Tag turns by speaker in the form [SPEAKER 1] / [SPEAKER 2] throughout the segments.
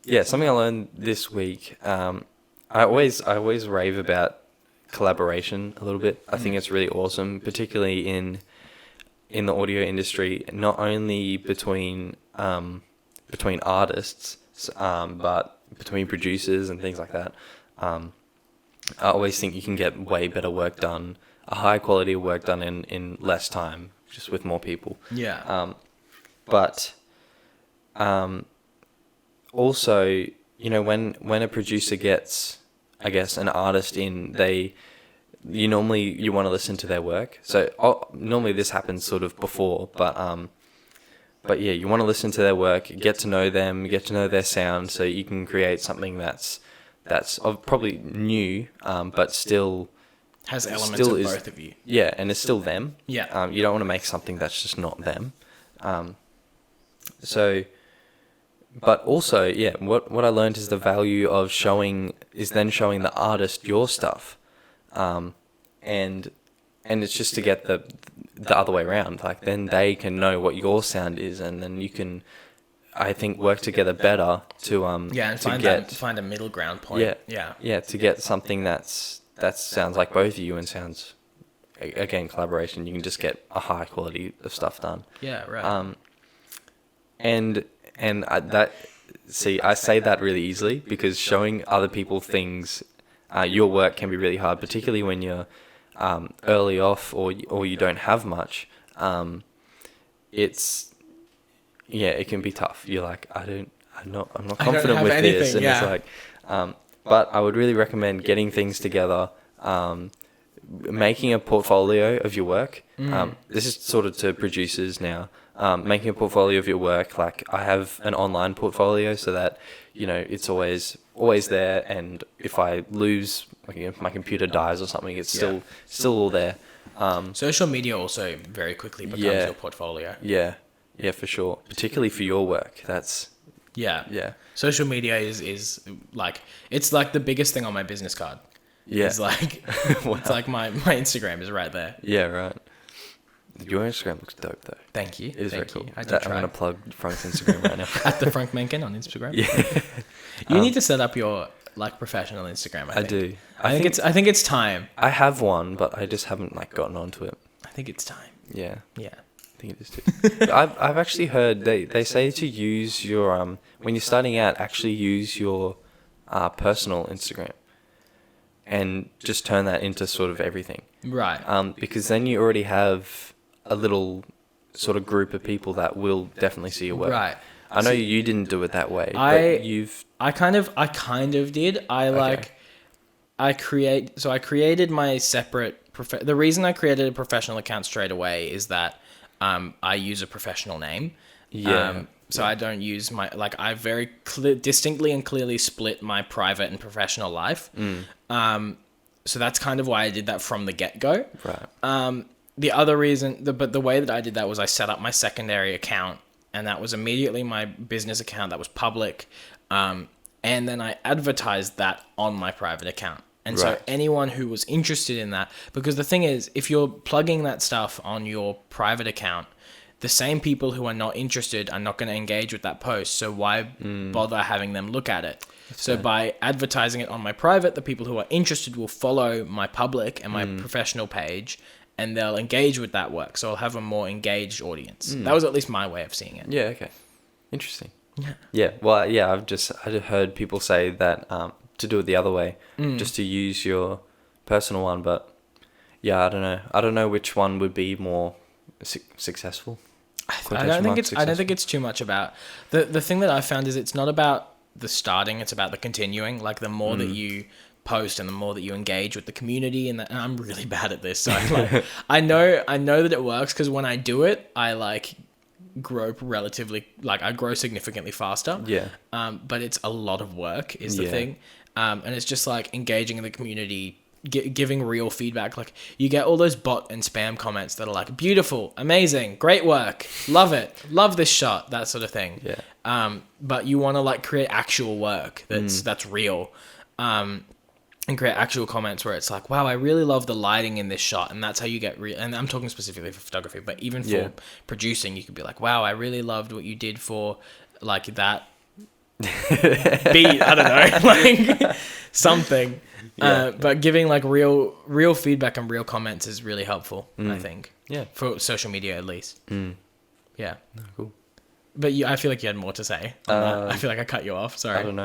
[SPEAKER 1] yeah, something I learned this week. I always rave about collaboration a little bit. I think it's really awesome, particularly in the audio industry, not only between artists, but between producers and things like that. I always think you can get way better work done, a high quality of work done in less time, just with more people.
[SPEAKER 2] Yeah.
[SPEAKER 1] But also, you know, when a producer gets, I guess, an artist in, you want to listen to their work. So normally this happens sort of before, but yeah, you want to listen to their work, get to know them, get to know their sound, so you can create something that's probably new, but still
[SPEAKER 2] Has elements
[SPEAKER 1] still
[SPEAKER 2] of
[SPEAKER 1] is,
[SPEAKER 2] both of you.
[SPEAKER 1] yeah, and it's still them.
[SPEAKER 2] Yeah.
[SPEAKER 1] You don't want to make something that's just not them. So, but also, yeah, what I learned is the value of showing the artist your stuff, and it's just to get the other way around. Like, then they can know what your sound is, and then you can, I think, work together better to
[SPEAKER 2] And find a middle ground point.
[SPEAKER 1] to get something that sounds like both of you and sounds, again, collaboration. You can just get a high quality of stuff done.
[SPEAKER 2] Yeah, right.
[SPEAKER 1] I say that really easily, because showing other people things, your work, can be really hard, particularly when you're early off, or you don't have much. It can be tough. You're like, I'm not confident with this, and it's like, but I would really recommend getting things together, making a portfolio of your work. This is sort of to producers now. Making a portfolio of your work. Like, I have an online portfolio, so that, you know, it's always there, and if I lose, like, if my computer dies or something, it's still all there.
[SPEAKER 2] Social media also very quickly becomes your portfolio.
[SPEAKER 1] Yeah, for sure. Particularly for your work. That's
[SPEAKER 2] yeah. Social media is like, it's like the biggest thing on my business card.
[SPEAKER 1] Yeah.
[SPEAKER 2] It's like
[SPEAKER 1] Wow.
[SPEAKER 2] it's like my Instagram is right there.
[SPEAKER 1] Yeah, right. Your Instagram looks dope, though.
[SPEAKER 2] Thank you.
[SPEAKER 1] It is very cool.
[SPEAKER 2] I
[SPEAKER 1] I'm
[SPEAKER 2] did
[SPEAKER 1] going to plug Frank's Instagram right now.
[SPEAKER 2] At the Frank Menken on Instagram.
[SPEAKER 1] Yeah.
[SPEAKER 2] You need to set up your professional Instagram. I think.
[SPEAKER 1] do.
[SPEAKER 2] I think it's time.
[SPEAKER 1] I have one, but I just haven't gotten onto it.
[SPEAKER 2] I think it's time.
[SPEAKER 1] Yeah.
[SPEAKER 2] Yeah.
[SPEAKER 1] I think it is too. I've actually heard they say to use your when you're starting out, actually use your personal Instagram, and just turn that into sort of everything.
[SPEAKER 2] Right.
[SPEAKER 1] Because then you already have a little sort of group of people that will definitely see your work.
[SPEAKER 2] Right.
[SPEAKER 1] I know you didn't do it that way, but you've.
[SPEAKER 2] I kind of did. I created my separate. The reason I created a professional account straight away is that I use a professional name.
[SPEAKER 1] Yeah.
[SPEAKER 2] So I don't use I very distinctly and clearly split my private and professional life. So that's kind of why I did that from the get-go.
[SPEAKER 1] Right.
[SPEAKER 2] The other reason, but the way that I did that was I set up my secondary account, and that was immediately my business account that was public. And then I advertised that on my private account. And so anyone who was interested in that, because the thing is, if you're plugging that stuff on your private account, the same people who are not interested are not going to engage with that post. So why bother having them look at it? So by advertising it on my private, the people who are interested will follow my public and my professional page, and they'll engage with that work. So I'll have a more engaged audience. That was at least my way of seeing it.
[SPEAKER 1] Yeah. Okay. Interesting. Yeah. Well, yeah. I heard people say that to do it the other way, just to use your personal one. But yeah, I don't know. I don't know which one would be more successful.
[SPEAKER 2] I don't think it's too much about the thing that I found is it's not about the starting, it's about the continuing. Like, the more that you post and the more that you engage with the community, and I'm really bad at this, so I know that it works, because when I do it, I grow I grow significantly faster. But it's a lot of work is the thing. And it's just engaging in the community, giving real feedback. Like, you get all those bot and spam comments that are like, beautiful, amazing, great work, love it, love this shot, that sort of thing. But you want to create actual work that's real, and create actual comments where it's like, wow, I really love the lighting in this shot, and that's how you get real. And I'm talking specifically for photography, but even for producing, you could be like, wow, I really loved what you did for that beat, I don't know, like something.
[SPEAKER 1] Yeah.
[SPEAKER 2] But giving like real feedback and real comments is really helpful, I think.
[SPEAKER 1] Yeah.
[SPEAKER 2] For social media at least. Yeah.
[SPEAKER 1] Cool.
[SPEAKER 2] But I feel like you had more to say on that. I feel like I cut you off. Sorry.
[SPEAKER 1] I don't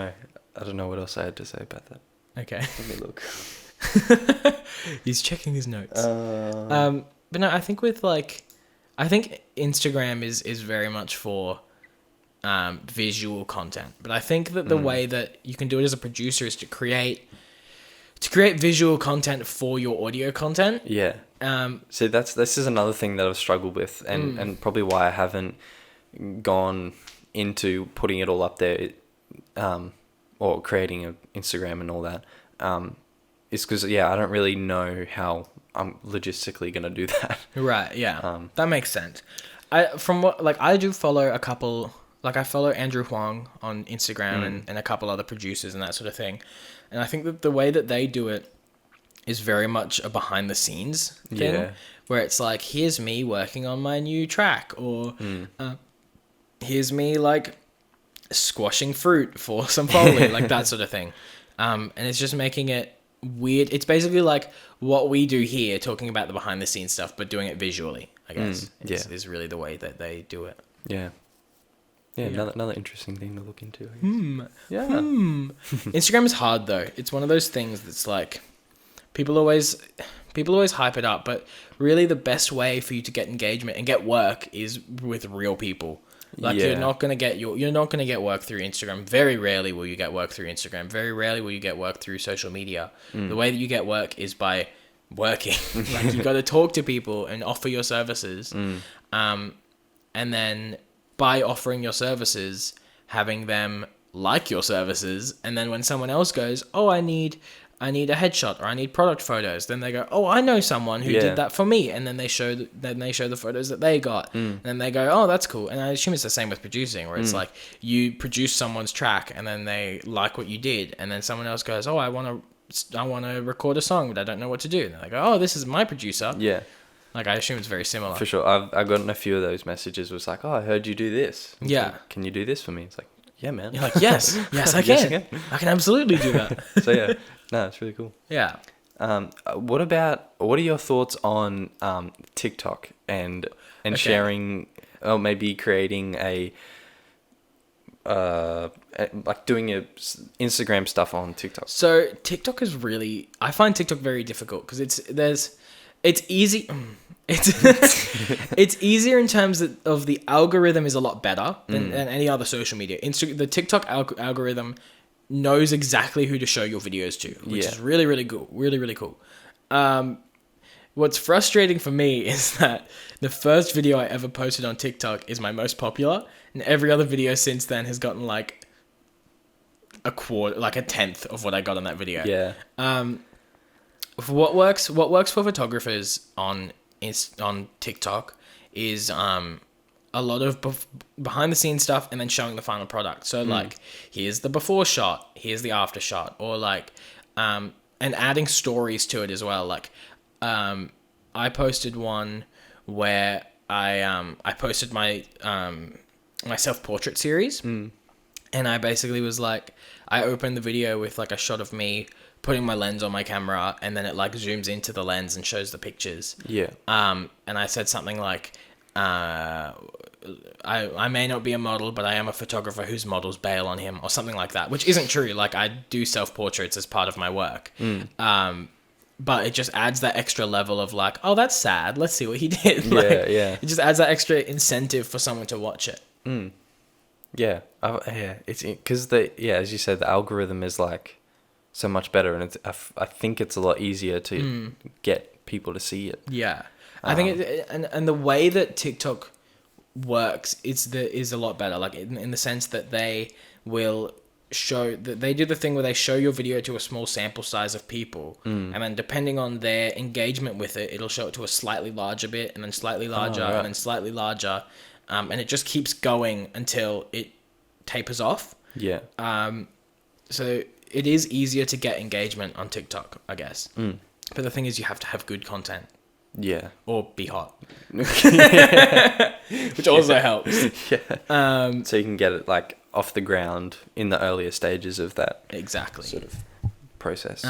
[SPEAKER 1] know what else I had to say about that.
[SPEAKER 2] Okay.
[SPEAKER 1] Let me look.
[SPEAKER 2] He's checking his notes. But no, I think I think Instagram is very much for visual content. But I think that the way that you can do it as a producer is to create visual content for your audio content.
[SPEAKER 1] Yeah. So this is another thing that I've struggled with, and probably why I haven't gone into putting it all up there, or creating an Instagram and all that. Is because I don't really know how I'm logistically gonna do that.
[SPEAKER 2] Right. Yeah. That makes sense. I do follow a couple. Like I follow Andrew Huang on Instagram and a couple other producers and that sort of thing. And I think that the way that they do it is very much a behind the scenes thing.
[SPEAKER 1] Yeah.
[SPEAKER 2] Where it's like, here's me working on my new track, or here's me like squashing fruit for some Foley, like that sort of thing. And it's just making it weird. It's basically like what we do here, talking about the behind the scenes stuff, but doing it visually, I guess. Is really the way that they do it.
[SPEAKER 1] Yeah. Yeah, another interesting thing to look into. Yeah.
[SPEAKER 2] Instagram is hard though. It's one of those things that's like people always hype it up, but really the best way for you to get engagement and get work is with real people. Like you're not gonna get work through Instagram. Very rarely will you get work through Instagram. Very rarely will you get work through social media. The way that you get work is by working. Like you got to talk to people and offer your services, and then by offering your services, having them like your services, and then when someone else goes, oh, I need a headshot, or I need product photos, then they go, oh, I know someone who did that for me, and then they show the photos that they got, and then they go, oh, that's cool. And I assume it's the same with producing, where it's like you produce someone's track, and then they like what you did, and then someone else goes, oh, I want to record a song, but I don't know what to do, and they go, oh, this is my producer.
[SPEAKER 1] Yeah.
[SPEAKER 2] Like, I assume it's very similar.
[SPEAKER 1] For sure. I've gotten a few of those messages. It was like, oh, I heard you do this. It's like, can you do this for me? It's like, yeah, man.
[SPEAKER 2] You're like, yes, I can. I can absolutely do that.
[SPEAKER 1] So yeah, no, it's really cool.
[SPEAKER 2] Yeah.
[SPEAKER 1] What are your thoughts on TikTok and sharing, or maybe creating like doing your Instagram stuff on TikTok?
[SPEAKER 2] So TikTok is I find TikTok very difficult because it's easy. It's easier in terms of the algorithm is a lot better than any other social media. The TikTok algorithm knows exactly who to show your videos to, which is really, really cool. Really, really cool. What's frustrating for me is that the first video I ever posted on TikTok is my most popular, and every other video since then has gotten like a quarter, like a tenth of what I got on that video.
[SPEAKER 1] Yeah.
[SPEAKER 2] What works for photographers on TikTok is a lot of behind the scenes stuff, and then showing the final product. So like, here's the before shot, here's the after shot, or like, and adding stories to it as well. Like, I posted one where I posted my my self-portrait series, and I basically was like, I opened the video with like a shot of me putting my lens on my camera, and then it like zooms into the lens and shows the pictures.
[SPEAKER 1] Yeah.
[SPEAKER 2] And I said something like, I may not be a model, but I am a photographer whose models bail on him, or something like that, which isn't true. Like, I do self-portraits as part of my work. But it just adds that extra level of like, oh, that's sad. Let's see what he did. Like,
[SPEAKER 1] yeah.
[SPEAKER 2] It just adds that extra incentive for someone to watch it.
[SPEAKER 1] Yeah. It's because as you said, the algorithm is like so much better, and I think it's a lot easier to get people to see it.
[SPEAKER 2] Yeah. I think and the way that TikTok works is a lot better. Like in the sense that they will show that they do the thing where they show your video to a small sample size of people, and then depending on their engagement with it, it'll show it to a slightly larger bit, and then slightly larger, and then slightly larger, and it just keeps going until it tapers off.
[SPEAKER 1] Yeah.
[SPEAKER 2] So it is easier to get engagement on TikTok, I guess. But the thing is, you have to have good content.
[SPEAKER 1] Yeah.
[SPEAKER 2] Or be hot. Which also helps.
[SPEAKER 1] Yeah. So you can get it like off the ground in the earlier stages of that
[SPEAKER 2] exactly
[SPEAKER 1] sort of process.